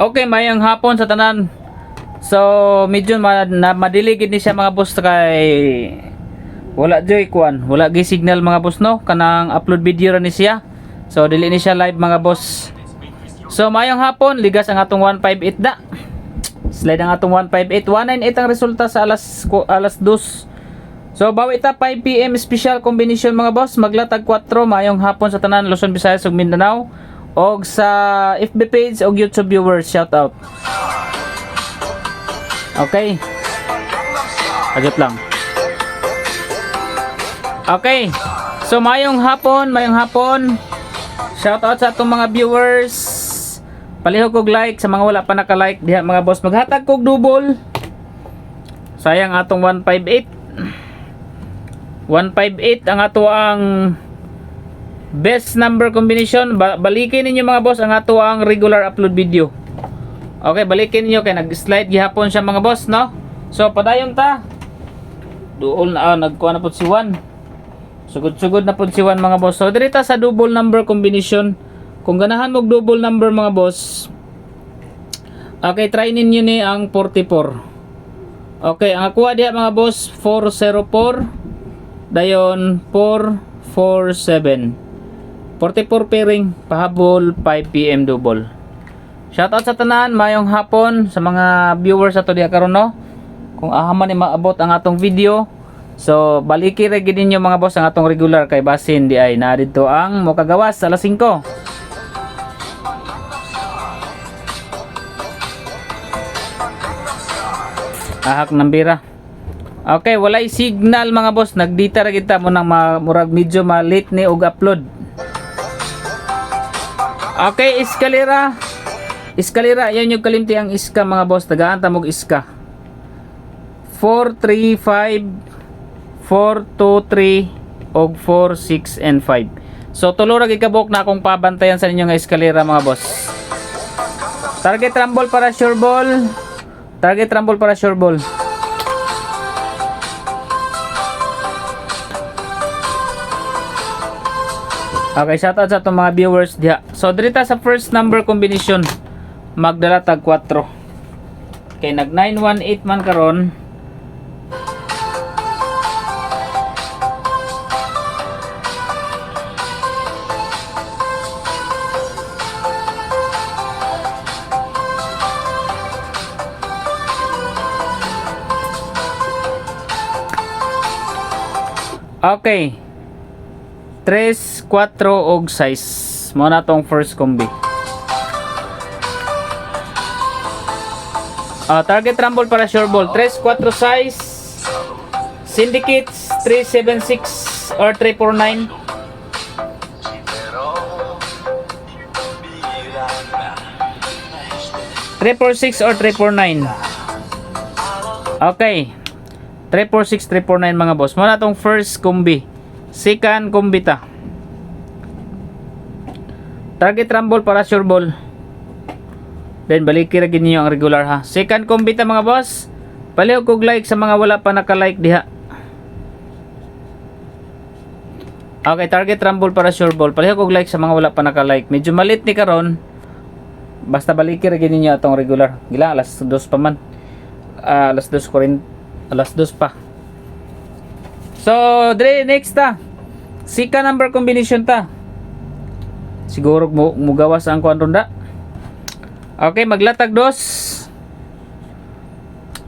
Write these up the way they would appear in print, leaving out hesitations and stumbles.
Okay, mayang hapon sa tanan. So, medyo madiligid ni siya mga boss kay wala joy kuan, wala gi signal mga boss no kanang upload video ra ni siya. So, dili ni siya live mga boss. So, mayang hapon, ligas ang atong 158 da. Slide ang atong 158, 198 ang resulta sa alas 2. So, bawi ta 5 PM special combination mga boss, maglatag 4 mayong hapon sa tanan Luzon, Visayas ug Mindanao. Og sa FB page og YouTube viewers, shout out. Okay. Agot lang. Okay. So mayong hapon. Shout out sa atong mga viewers. Palihog og like sa mga wala pa naka-like diha mga boss. Maghatag kog double. Sayang atong 158. 158 ang ato ang best number combination. Balikin ninyo mga boss ang ato ang regular upload video. Okay, balikin ninyo kay nag-slide gihapon siya mga boss, no? So padayon ta. Duol na nagkuha na pud si Juan. Sugod-sugod na pud si Juan mga boss. So diri ta sa double number combination. Kung ganahan mo double number mga boss. Okay, try ninyo ni ang 44. Okay, ang akuha diha mga boss 404 dayon 447. 44 pairing, pahabol 5 PM double. Shoutout sa tanan, mayong hapon sa mga viewers ato diha karon no. Kung ahaman ni maabot ang atong video, so baliki ra gid ninyo mga boss ang atong regular kay basin di ay na didto ang mokagawas alas 5. Ahak ng bira. Okay, walay signal mga boss, nagdita ra kita mo nang murag medyo ma-late ni og upload. Okay, eskalera. Eskalera, yan yung kalimti ang iska mga boss. Tagaan tamog iska. 4, 3, 5, 4, 2, 3, og 4, 6, and 5. So, tulurag ikabok na akong pabantayan sa ninyo nga eskalera mga boss. Target rumble para sure ball. Target rumble para sure ball. Okay, shoutout sa itong mga viewers diha. So, dirita sa first number combination, magdala tag 4. Okay, nag 918 man karon. Okay. 3, 4 og 6 mo na tong first combi. Target rumble para sure ball 3, 4, 6 syndicates 376 or 349. Three, 4, 6 or 349. Okay, 346, 349 mga boss. Mo na tong first combi. Second kumbita. Target rumble para sure ball. Then balik lagi niyo ang regular ha. Second kumbita mga boss. Palihog kog like sa mga wala pa naka-like diha. Okay, target rumble para sure ball. Palihog kog like sa mga wala pa naka-like. Medyo malit ni karon. Basta balik lagi niyo atong regular. Gila alas 2 pa man. Alas 2 pa. So, dire next ta. Sika number combination ta. Siguro mo gawas ang kuan ronda. Okay, maglatag dos.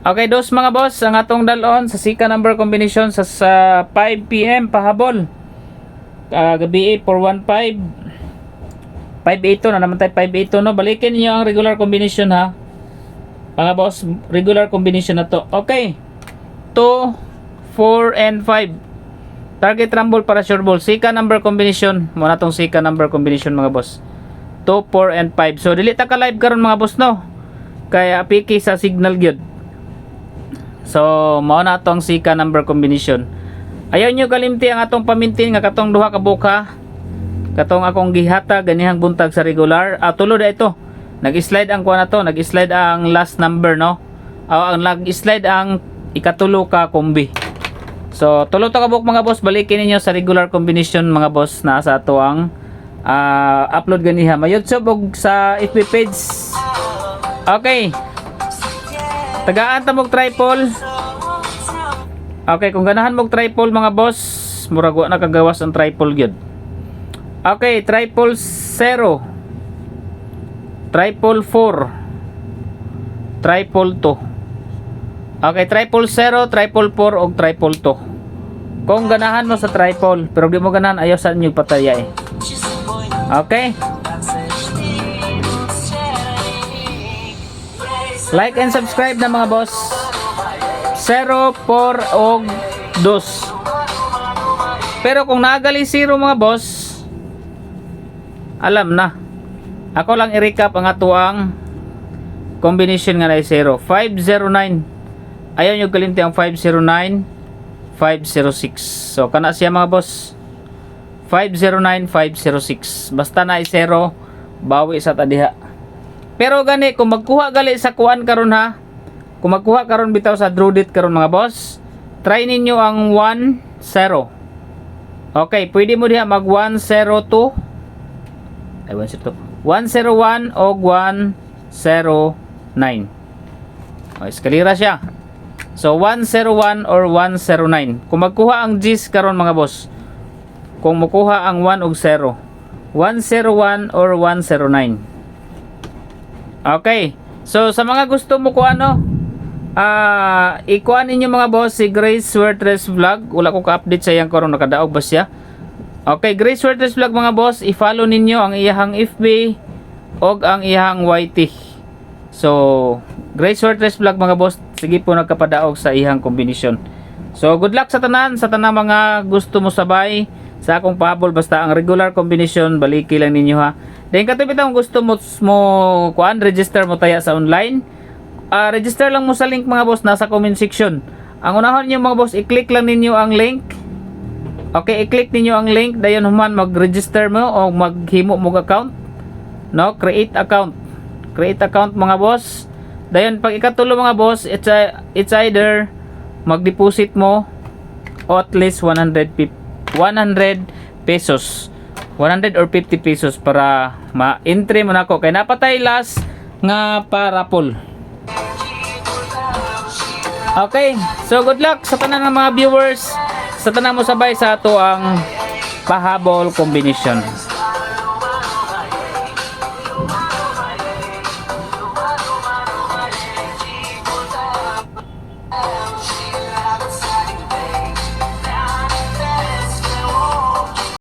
Okay, dos mga boss ang atong dalon sa sika number combination sa 5 PM pahabol. Gabi 415. 582 na naman tayo 582 no. Balikin niyo ang regular combination ha. Mga boss, regular combination na to. Okay. 2, 4, and 5. Target rumble para sure ball. Sika number combination. Muna tong sika number combination mga boss. 2, 4, and 5. So, dili ta ka live karon mga boss no. Kaya piki sa signal gyud. So, mao na tong sika number combination. Ayaw nyo kalimti ang atong pamintin nga katong duha ka buka. Katong akong gihata ganihang buntag sa regular. Tulo da ito. Nag-slide ang kuha na to. Nag-slide ang last number no. Ang nag-slide ang ikatulo ka kombi. So tulo to kabuk mga boss, balikin niyo sa regular combination mga boss na sa ato ang upload ganiha. May YouTube og sa FB page. Okay. Tagaan ta mog triple. Okay, kung ganahan mog triple mga boss, murag wa na kagawas ang triple gyud. Okay, triple 0. Triple 4. Triple 2. Okay, triple 0, triple 4 og triple 2. Kung ganahan mo sa triple, pero di mo ganahan, ayaw sa inyo pataya eh. Okay? Like and subscribe na mga boss. 0, 4 og 2. Pero kung nagali 0 mga boss, alam na. Ako lang i-recap ang atuang combination nga na 0. 509. Ayaw nyo galinti ang 509, 506. So kana siya mga boss. 509, 506. Basta na 0, bawi sa tadiha. Pero gani, kung magkuha gali sa kuan karon ha, kung magkuha karon bitaw sa draw date karon mga boss, try ninyo ang 1, 0. Okay, pwede mo diha mag 102. Ay 102. 101 o 109. O, eskalira siya. So 101 or 109. Kung magkuha ang G's karon mga boss, kung makuha ang 1 og 0, 101 or 109. Okay. So sa mga gusto mo ko ano, ikuan ninyo mga boss si Grace Wertres Vlog. Wala ko ka-update sa iyang karon, nakadaog ba siya? Okay, Grace Wertres Vlog mga boss, i-follow ninyo ang iyang FB og ang iyang YT. So Grace Wertres Vlog mga boss, sige po nagkapadaog sa iyang kombinasyon. So good luck sa tanan mga gusto mo sabay sa akong pahabol, basta ang regular combination baliki lang ninyo ha. Then katubit ang gusto mo kuan, register mo taya sa online. Register lang mo sa link mga boss nasa comment section. Ang unahon niyo mga boss, i-click lang ninyo ang link. Okay, i-click ninyo ang link, dayon human mag-register mo o maghimo mo account. No, create account. Create account mga boss. Dayon pag ikatulo mga boss, it's either mag-deposit mo o at least 100 pesos. 100 or 50 pesos para ma-entry mo na ako. Kaya napatay last nga parapol. Okay, so good luck sa tanan ng mga viewers. Sa tanan mo sabay sa ato ang pahabol combination.